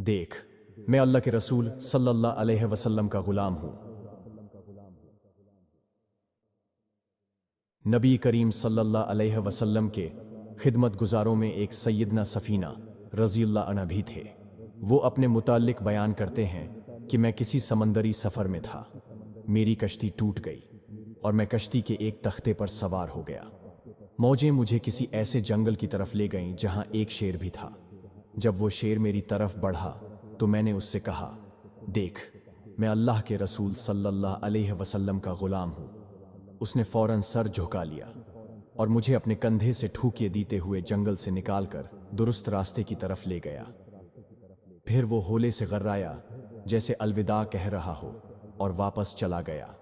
देख, मैं अल्लाह के रसूल सल्लल्लाहु अलैहि वसल्लम का गुलाम हूँ। नबी करीम सल्लल्लाहु अलैहि वसल्लम के खिदमत गुजारों में एक सैयदना सफ़ीना रज़ियल्लाहु अन्हा भी थे। वो अपने मुताल्लिक बयान करते हैं कि मैं किसी समंदरी सफ़र में था। मेरी कश्ती टूट गई और मैं कश्ती के एक तख्ते पर सवार हो गया। मौजें मुझे किसी ऐसे जंगल की तरफ ले गईं जहां एक शेर भी था। जब वो शेर मेरी तरफ बढ़ा तो मैंने उससे कहा, देख, मैं अल्लाह के रसूल सल्लल्लाहु अलैहि वसल्लम का गुलाम हूँ। उसने फौरन सर झुका लिया और मुझे अपने कंधे से ठूके देते हुए जंगल से निकालकर दुरुस्त रास्ते की तरफ ले गया। फिर वो होले से गर्राया जैसे अलविदा कह रहा हो और वापस चला गया।